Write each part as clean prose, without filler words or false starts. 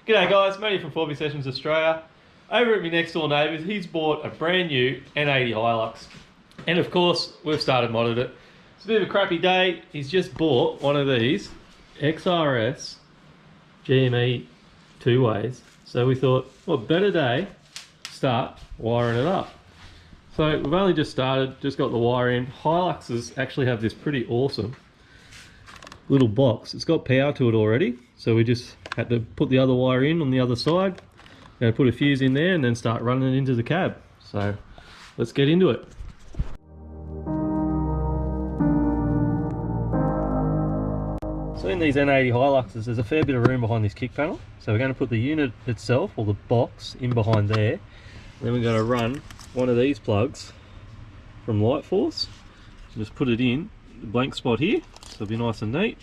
G'day guys, Matty from Fourbie Sessions Australia. Over at my next door neighbours, he's bought a brand new N80 Hilux. And of course, we've started modded it. It's a bit of a crappy day. He's just bought one of these XRS Game two-ways. So we thought, what better day to start wiring it up. So we've only just started, just got the wire in. Hiluxes actually have this pretty awesome little box. It's got power to it already, so we just had to put the other wire in on the other side. Going to put a fuse in there and then start running it into the cab. So let's get into it. So in these N80 Hiluxes, there's a fair bit of room behind this kick panel. So we're going to put the unit itself, or the box, in behind there. Then we're going to run one of these plugs from Light Force. Just put it in the blank spot here, so it'll be nice and neat.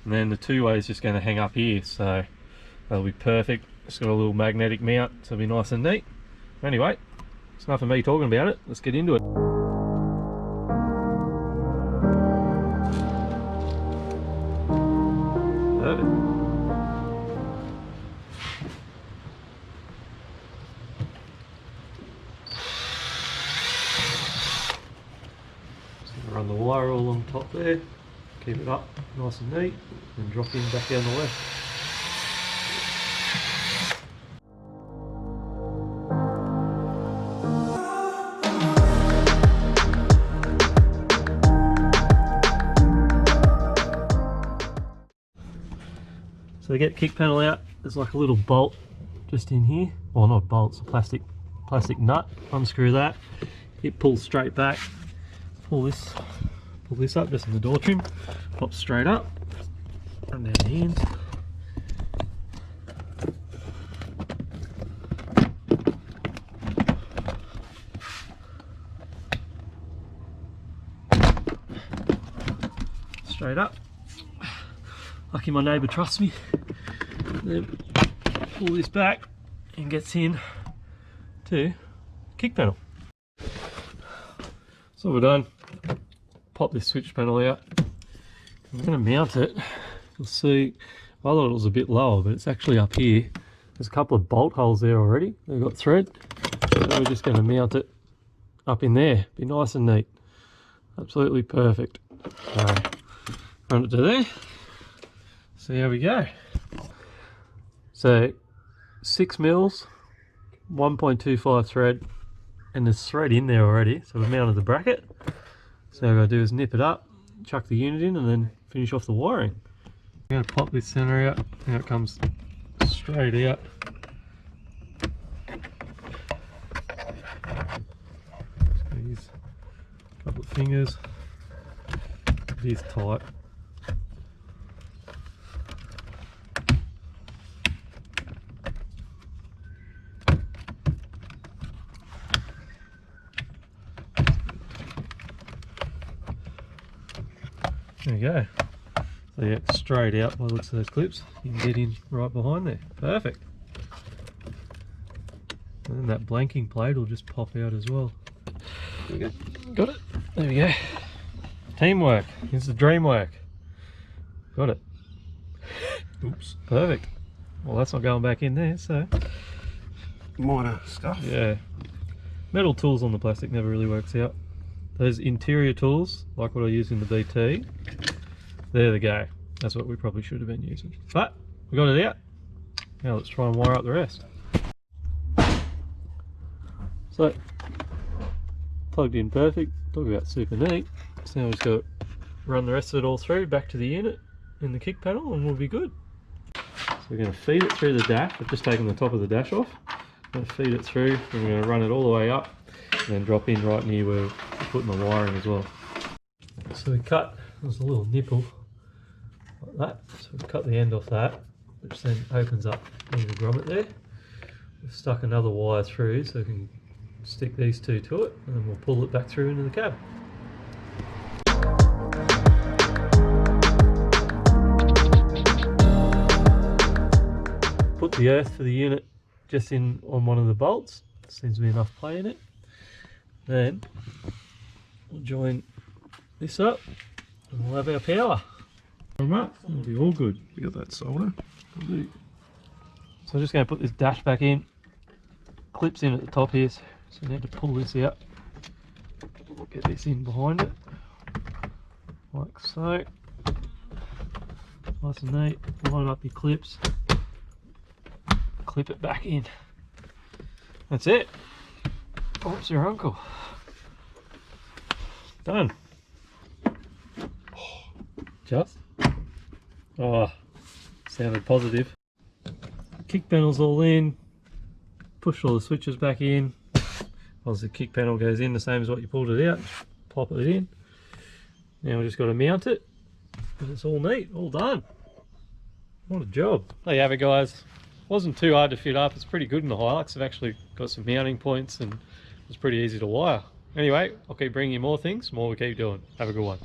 And then the two-way is just going to hang up here, so that'll be perfect. It's got a little magnetic mount, so it'll be nice and neat. Anyway, it's enough of me talking about it. Let's get into it. Perfect. Run the wire all on top there, keep it up nice and neat, and drop in back down the left. So to get the kick panel out, there's like a little bolt just in here, well not bolt, it's a plastic nut. Unscrew that, it pulls straight back. Pull this up just in the door trim, pops straight up, run down the hands. Straight up. Lucky my neighbour trusts me. Then pull this back and gets in to kick panel. So we're done. Pop this switch panel out. I'm going to mount it. You'll see, I thought it was a bit lower, but it's actually up here. There's a couple of bolt holes there already. They've got thread. So we're just going to mount it up in there. Be nice and neat. Absolutely perfect. Run it to there. See how we go. So 6 mils, 1.25 thread, and there's thread in there already. So we've mounted the bracket. So what I've got to do is nip it up, chuck the unit in, and then finish off the wiring. I'm going to pop this center out. Now it comes straight out. Just use a couple of fingers. It is tight. There we go. So yeah, straight out by the looks of those clips. You can get in right behind there. Perfect. And then that blanking plate will just pop out as well. There we go. Got it. There we go. Teamwork. It's the dream work. Got it. Oops. Perfect. Well, that's not going back in there, so. Minor stuff. Yeah. Metal tools on the plastic never really works out. Those interior tools, like what I use in the BT, there they go. That's what we probably should have been using. But we got it out. Now let's try and wire up the rest. So, plugged in perfect. Talk about super neat. So now we've just got to run the rest of it all through, back to the unit in the kick panel, and we'll be good. So we're going to feed it through the dash. I've just taken the top of the dash off. I'm going to feed it through, and we're going to run it all the way up, and then drop in right near where we're putting the wiring as well. So we cut, there's a little nipple like that, so we cut the end off that, which then opens up near the grommet there. We've stuck another wire through so we can stick these two to it, and then we'll pull it back through into the cab. Put the earth for the unit just in on one of the bolts. Seems to be enough play in it. Then we'll join this up and we'll have our power. It'll be all good. We got that solder. So I'm just going to put this dash back in. Clips in at the top here, so I need to pull this out. We'll get this in behind it, like so. Nice and neat. Line up your clips. Clip it back in. That's it. Oops, your uncle. Done. Just. Oh, sounded positive. Kick panel's all in. Push all the switches back in. Obviously the kick panel goes in the same as what you pulled it out. Just pop it in. Now we just got to mount it. But it's all neat, all done. What a job. There you have it, guys. Wasn't too hard to fit up. It's pretty good in the Hilux. I've actually got some mounting points and it's pretty easy to wire. Anyway, I'll keep bringing you more things, more we keep doing. Have a good one.